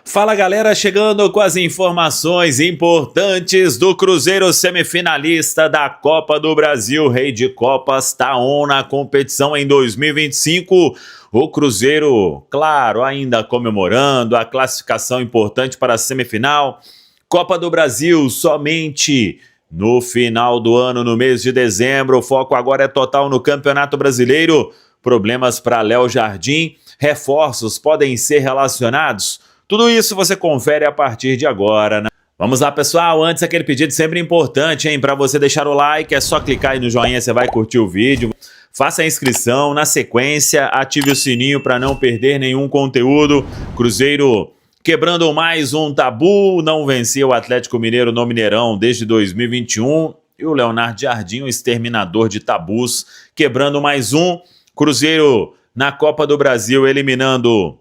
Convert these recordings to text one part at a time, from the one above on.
Fala galera, chegando com as informações importantes do Cruzeiro semifinalista da Copa do Brasil. Rei de Copas tá on na competição em 2025. O Cruzeiro, claro, ainda comemorando a classificação importante para a semifinal. Copa do Brasil somente no final do ano, no mês de dezembro. O foco agora é total no Campeonato Brasileiro. Problemas para Léo Jardim. Reforços podem ser relacionados. Tudo isso você confere a partir de agora, né? Vamos lá, pessoal. Antes, aquele pedido sempre importante, hein? Para você deixar o like, é só clicar aí no joinha, você vai curtir o vídeo. Faça a inscrição, na sequência, ative o sininho para não perder nenhum conteúdo. Cruzeiro quebrando mais um tabu, não vencia o Atlético Mineiro no Mineirão desde 2021. E o Leonardo Jardim, o exterminador de tabus, quebrando mais um. Cruzeiro na Copa do Brasil, eliminando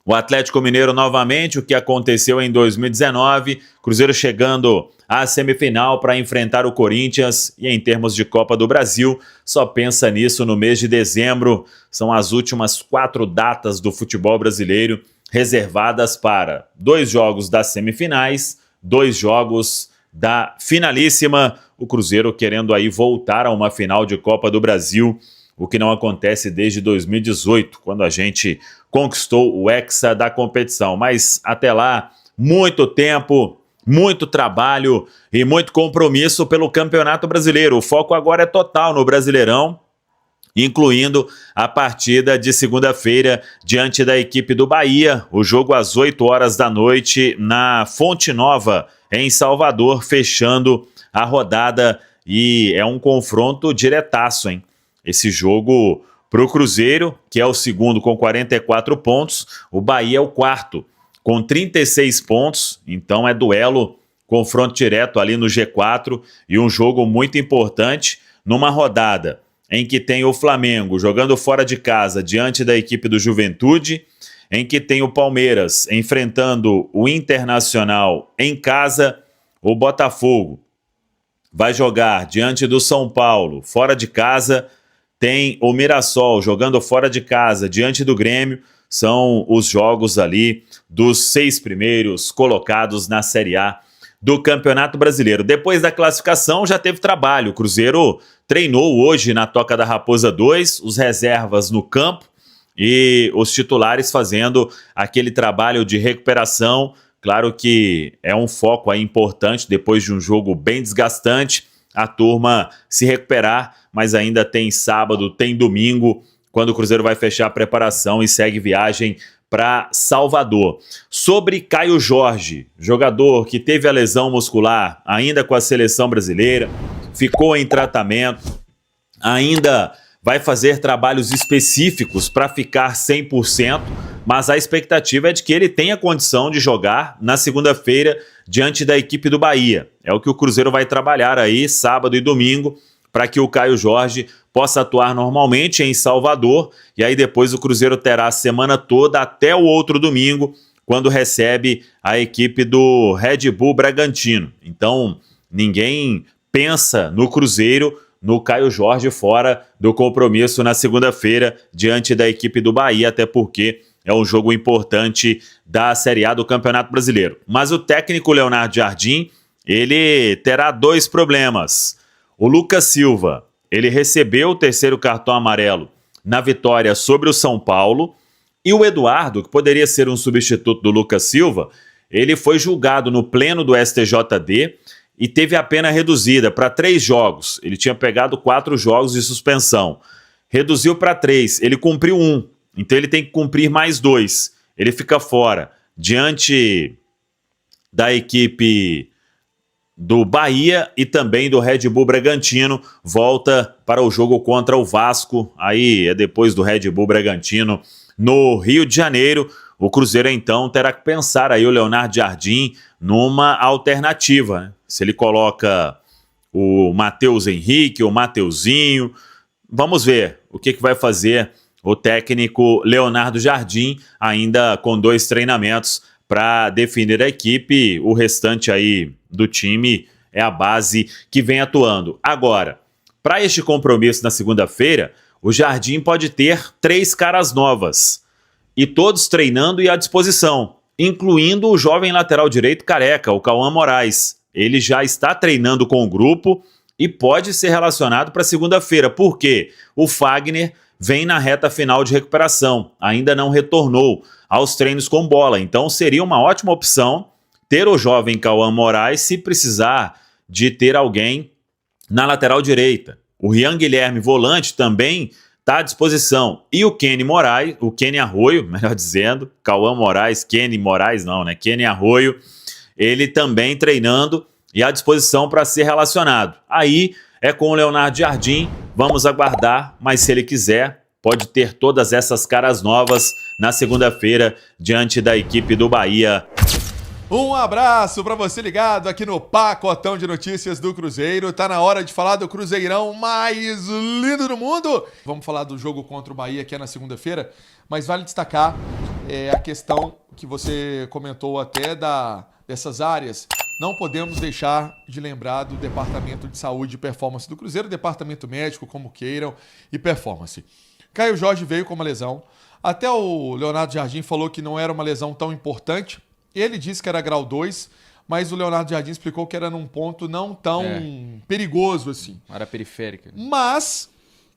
o Atlético Mineiro novamente, o que aconteceu em 2019, Cruzeiro chegando à semifinal para enfrentar o Corinthians e em termos de Copa do Brasil, só pensa nisso no mês de dezembro. São as últimas 4 datas do futebol brasileiro reservadas para 2 jogos das semifinais, 2 jogos da finalíssima, o Cruzeiro querendo aí voltar a uma final de Copa do Brasil, o que não acontece desde 2018, quando a gente conquistou o Hexa da competição. Mas até lá, muito tempo, muito trabalho e muito compromisso pelo Campeonato Brasileiro. O foco agora é total no Brasileirão, incluindo a partida de segunda-feira diante da equipe do Bahia. O jogo às 8 horas da noite na Fonte Nova, em Salvador, fechando a rodada. E é um confronto diretaço, hein? Esse jogo para o Cruzeiro, que é o segundo com 44 pontos, o Bahia é o quarto com 36 pontos, então é duelo, confronto direto ali no G4 e um jogo muito importante numa rodada em que tem o Flamengo jogando fora de casa diante da equipe do Juventude, em que tem o Palmeiras enfrentando o Internacional em casa, o Botafogo vai jogar diante do São Paulo fora de casa, tem o Mirassol jogando fora de casa diante do Grêmio. São os jogos ali dos 6 primeiros colocados na Série A do Campeonato Brasileiro. Depois da classificação já teve trabalho. O Cruzeiro treinou hoje na Toca da Raposa 2, os reservas no campo e os titulares fazendo aquele trabalho de recuperação. Claro que é um foco aí importante depois de um jogo bem desgastante, a turma se recuperar, mas ainda tem sábado, tem domingo, quando o Cruzeiro vai fechar a preparação e segue viagem para Salvador. Sobre Caio Jorge, jogador que teve a lesão muscular ainda com a seleção brasileira, ficou em tratamento, ainda vai fazer trabalhos específicos para ficar 100%, mas a expectativa é de que ele tenha condição de jogar na segunda-feira diante da equipe do Bahia. É o que o Cruzeiro vai trabalhar aí sábado e domingo para que o Caio Jorge possa atuar normalmente em Salvador e aí depois o Cruzeiro terá a semana toda até o outro domingo, quando recebe a equipe do Red Bull Bragantino. Então, ninguém pensa no Cruzeiro, no Caio Jorge fora do compromisso na segunda-feira diante da equipe do Bahia, até porque é um jogo importante da Série A do Campeonato Brasileiro. Mas o técnico Leonardo Jardim, ele terá 2 problemas. O Lucas Silva, ele recebeu o 3º cartão amarelo na vitória sobre o São Paulo, e o Eduardo, que poderia ser um substituto do Lucas Silva, ele foi julgado no pleno do STJD e teve a pena reduzida para 3 jogos. Ele tinha pegado 4 jogos de suspensão. Reduziu para 3, ele cumpriu 1. Então ele tem que cumprir mais 2. Ele fica fora diante da equipe do Bahia e também do Red Bull Bragantino. Volta para o jogo contra o Vasco. Aí é depois do Red Bull Bragantino no Rio de Janeiro. O Cruzeiro então terá que pensar aí o Leonardo Jardim numa alternativa, né? Se ele coloca o Matheus Henrique, o Mateuzinho. Vamos ver o que vai fazer o técnico Leonardo Jardim, ainda com 2 treinamentos para definir a equipe. O restante aí do time é a base que vem atuando. Agora, para este compromisso na segunda-feira, o Jardim pode ter 3 caras novas e todos treinando e à disposição. incluindo o jovem lateral direito careca, o Cauã Moraes. Ele já está treinando com o grupo e pode ser relacionado para segunda-feira, porque o Fagner vem na reta final de recuperação, ainda não retornou aos treinos com bola, então seria uma ótima opção ter o jovem Cauã Moraes se precisar de ter alguém na lateral direita. O Rian Guilherme, volante, também está à disposição. E o Kenny Moraes, o Kenny Arroio, melhor dizendo, Cauã Moraes, Kenny Moraes não, né? Kenny Arroio, ele também treinando e à disposição para ser relacionado. Aí é com o Leonardo Jardim, vamos aguardar, mas se ele quiser, pode ter todas essas caras novas na segunda-feira diante da equipe do Bahia. Um abraço para você ligado aqui no Pacotão de Notícias do Cruzeiro. Tá na hora de falar do Cruzeirão mais lindo do mundo. Vamos falar do jogo contra o Bahia, que é na segunda-feira, mas vale destacar a questão que você comentou até dessas áreas. Não podemos deixar de lembrar do Departamento de Saúde e Performance do Cruzeiro, Departamento Médico, como queiram, e Performance. Caio Jorge veio com uma lesão. Até o Leonardo Jardim falou que não era uma lesão tão importante. Ele disse que era grau 2, mas o Leonardo Jardim explicou que era num ponto não tão perigoso assim. Área periférica. Mas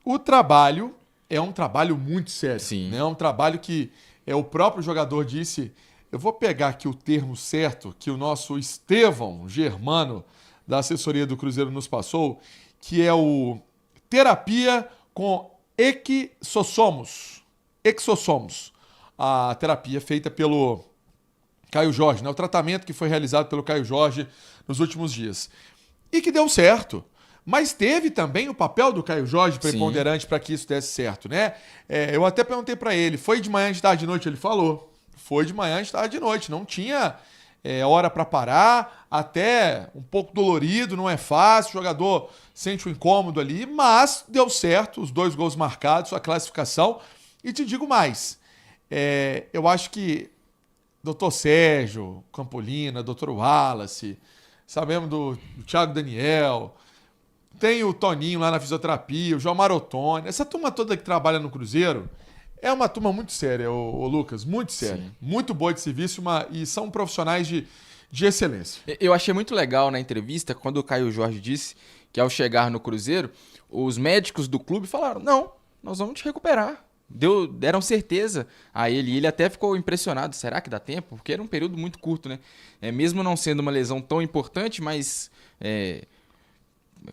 o trabalho é um trabalho muito sério. Sim. Né? É um trabalho que o próprio jogador disse. Eu vou pegar aqui o termo certo que o nosso Estevão Germano, da assessoria do Cruzeiro, nos passou, que é o terapia com exossomos. Exossomos. A terapia feita pelo Caio Jorge, né? O tratamento que foi realizado pelo Caio Jorge nos últimos dias. E que deu certo. Mas teve também o papel do Caio Jorge preponderante para que isso desse certo, né? Eu até perguntei para ele, foi de manhã, de tarde, de noite? Ele falou. Foi de manhã, de tarde, de noite. Não tinha hora para parar, até um pouco dolorido, não é fácil, o jogador sente um incômodo ali, mas deu certo, os 2 gols marcados, a classificação. E te digo mais, eu acho que Dr. Sérgio Campolina, Dr. Wallace, sabemos do Thiago Daniel, tem o Toninho lá na fisioterapia, o João Marotone, essa turma toda que trabalha no Cruzeiro é uma turma muito séria, ô Lucas, muito séria, muito boa de serviço e são profissionais de excelência. Eu achei muito legal na entrevista quando o Caio Jorge disse que ao chegar no Cruzeiro, os médicos do clube falaram, não, nós vamos te recuperar. Deram certeza a ele, e ele até ficou impressionado. Será que dá tempo? Porque era um período muito curto, né? Mesmo não sendo uma lesão tão importante, mas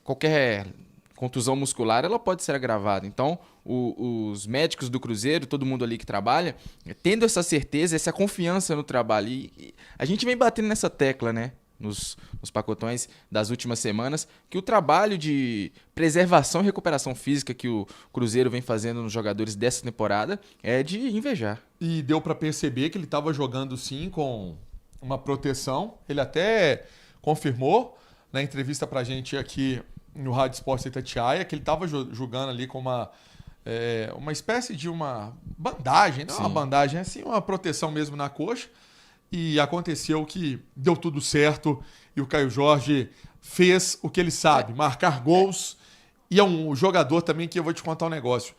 qualquer contusão muscular ela pode ser agravada. Então, os médicos do Cruzeiro, todo mundo ali que trabalha, tendo essa certeza, essa confiança no trabalho. E a gente vem batendo nessa tecla, né? Nos pacotões das últimas semanas, que o trabalho de preservação e recuperação física que o Cruzeiro vem fazendo nos jogadores dessa temporada é de invejar. E deu para perceber que ele estava jogando sim com uma proteção. Ele até confirmou na entrevista pra gente aqui no Rádio Esporte Itatiaia que ele estava jogando ali com uma espécie de uma bandagem, não uma bandagem, assim, uma proteção mesmo na coxa. E aconteceu que deu tudo certo e o Caio Jorge fez o que ele sabe, marcar gols. E é um jogador também que eu vou te contar um negócio.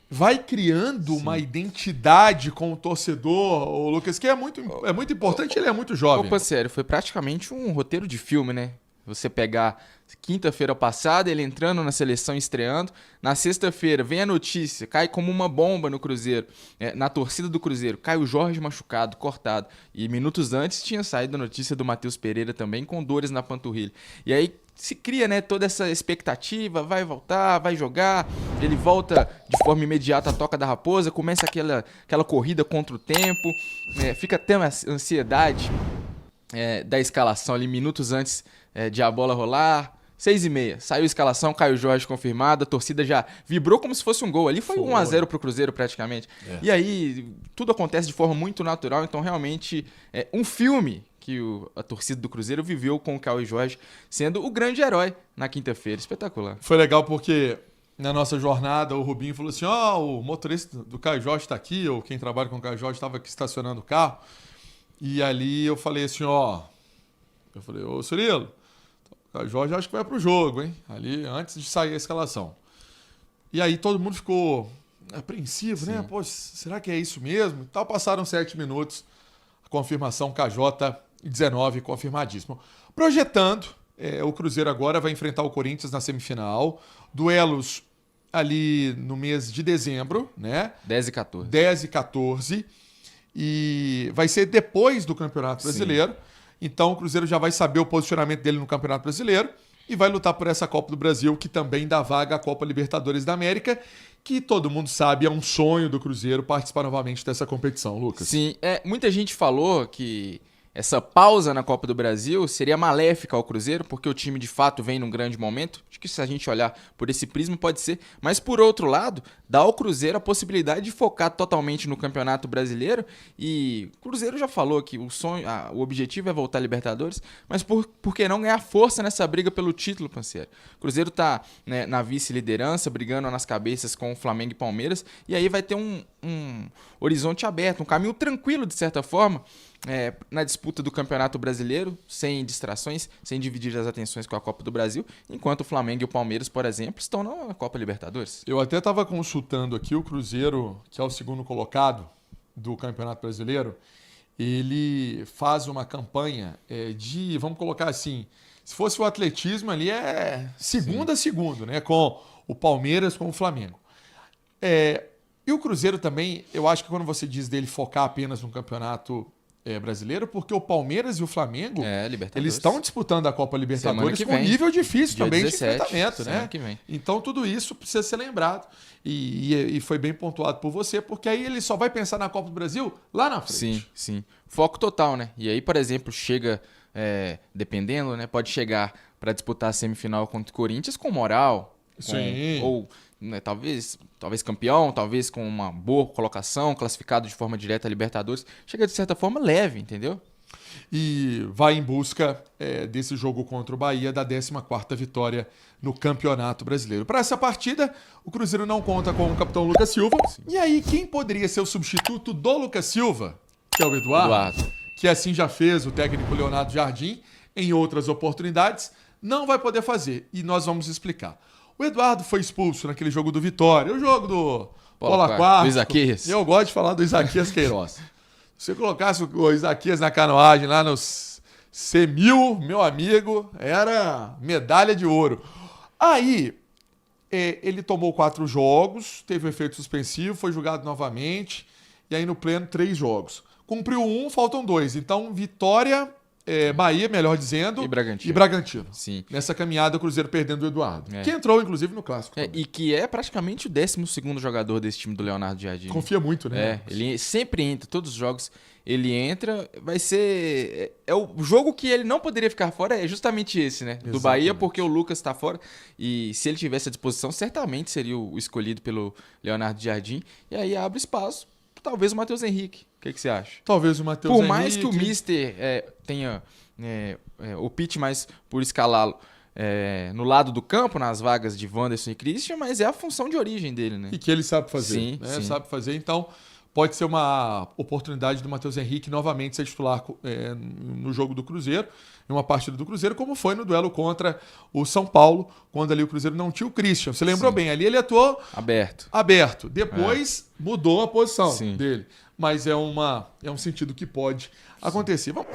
Vai criando uma identidade com o torcedor, o Lucas, que é muito importante, ele é muito jovem. Opa, sério, foi praticamente um roteiro de filme, né? Você pegar quinta-feira passada, ele entrando na seleção, estreando. Na sexta-feira, vem a notícia, cai como uma bomba no Cruzeiro, na torcida do Cruzeiro. Caio Jorge machucado, cortado. E minutos antes tinha saído a notícia do Matheus Pereira também, com dores na panturrilha. E aí se cria, né, toda essa expectativa, vai voltar, vai jogar. Ele volta de forma imediata à Toca da Raposa, começa aquela corrida contra o tempo. Fica até uma ansiedade da escalação ali, minutos antes de a bola rolar. 6h30, saiu a escalação, Caio Jorge confirmado, a torcida já vibrou como se fosse um gol. Ali foi 1-0 pro Cruzeiro praticamente. E aí tudo acontece de forma muito natural, então realmente é um filme que a torcida do Cruzeiro viveu com o Caio Jorge sendo o grande herói na quinta-feira. Espetacular. Foi legal porque na nossa jornada o Rubinho falou assim, o motorista do Caio Jorge está aqui, ou quem trabalha com o Caio Jorge estava aqui estacionando o carro. E ali eu falei assim, eu falei, ô Cirilo, o Caio Jorge acho que vai pro jogo, hein? Ali, antes de sair a escalação. E aí todo mundo ficou apreensivo, né? Pô, será que é isso mesmo? E tal, passaram 7 minutos. confirmação KJ19 confirmadíssimo. Projetando, o Cruzeiro agora vai enfrentar o Corinthians na semifinal. Duelos ali no mês de dezembro, né? 10 e 14. 10 e 14. E vai ser depois do Campeonato Brasileiro. Então o Cruzeiro já vai saber o posicionamento dele no Campeonato Brasileiro e vai lutar por essa Copa do Brasil, que também dá vaga à Copa Libertadores da América, que todo mundo sabe é um sonho do Cruzeiro participar novamente dessa competição, Lucas. Sim, muita gente falou que essa pausa na Copa do Brasil seria maléfica ao Cruzeiro, porque o time de fato vem num grande momento. Acho que se a gente olhar por esse prisma pode ser. Mas por outro lado, dá ao Cruzeiro a possibilidade de focar totalmente no Campeonato Brasileiro. E o Cruzeiro já falou que o sonho, o objetivo é voltar à Libertadores, mas por que não ganhar força nessa briga pelo título, parceiro? O Cruzeiro tá, né, na vice-liderança, brigando nas cabeças com o Flamengo e Palmeiras, e aí vai ter um horizonte aberto, um caminho tranquilo, de certa forma, na disputa do Campeonato Brasileiro, sem distrações, sem dividir as atenções com a Copa do Brasil, enquanto o Flamengo e o Palmeiras, por exemplo, estão na Copa Libertadores. Eu até estava consultando aqui o Cruzeiro, que é o segundo colocado do Campeonato Brasileiro, ele faz uma campanha vamos colocar assim, se fosse o atletismo ali segundo a segundo, né, com o Palmeiras, com o Flamengo. E o Cruzeiro também, eu acho que quando você diz dele focar apenas no Campeonato Brasileiro, porque o Palmeiras e o Flamengo, eles estão disputando a Copa Libertadores com um nível difícil também 17, de enfrentamento, né? Que vem. Então tudo isso precisa ser lembrado e foi bem pontuado por você, porque aí ele só vai pensar na Copa do Brasil lá na frente. Sim. Foco total, né? E aí, por exemplo, chega, dependendo, né? Pode chegar para disputar a semifinal contra o Corinthians com moral, ou né, talvez campeão, talvez com uma boa colocação, classificado de forma direta a Libertadores, chega de certa forma leve, entendeu? E vai em busca desse jogo contra o Bahia, da 14ª vitória no Campeonato Brasileiro. Para essa partida, o Cruzeiro não conta com o capitão Lucas Silva. Sim. E aí, quem poderia ser o substituto do Lucas Silva? Que é o Eduardo. Que assim já fez o técnico Leonardo Jardim em outras oportunidades, não vai poder fazer. E nós vamos explicar. O Eduardo foi expulso naquele jogo do Vitória, o jogo do Bola Quarto. Do Isaquias. Eu gosto de falar do Isaquias Queiroz. Se você colocasse o Isaquias na canoagem lá nos C1000, meu amigo, era medalha de ouro. Aí, ele tomou 4 jogos, teve um efeito suspensivo, foi julgado novamente, e aí no pleno 3 jogos. Cumpriu 1, faltam 2. Então, Vitória... Bahia, melhor dizendo, e Bragantino. Sim. Nessa caminhada, o Cruzeiro perdendo o Eduardo, que entrou, inclusive, no Clássico. E que é praticamente o 12º jogador desse time do Leonardo Jardim. Confia muito, né? Ele sempre entra, todos os jogos ele entra, vai ser... o jogo que ele não poderia ficar fora é justamente esse, né? Exatamente. Do Bahia, porque o Lucas tá fora, e se ele tivesse à disposição, certamente seria o escolhido pelo Leonardo Jardim, e aí abre espaço, talvez o Matheus Henrique. O que você acha? Talvez o Matheus Henrique. Por mais que o Mister tenha opte mais por escalá-lo no lado do campo, nas vagas de Wanderson e Christian, mas é a função de origem dele, né? E que ele sabe fazer. Sim, sim. Sabe fazer, então pode ser uma oportunidade do Matheus Henrique novamente ser titular no jogo do Cruzeiro, em uma partida do Cruzeiro, como foi no duelo contra o São Paulo, quando ali o Cruzeiro não tinha o Christian. Você lembrou bem, ali ele atuou aberto. Depois mudou a posição dele. Mas é um sentido que pode acontecer. Vamos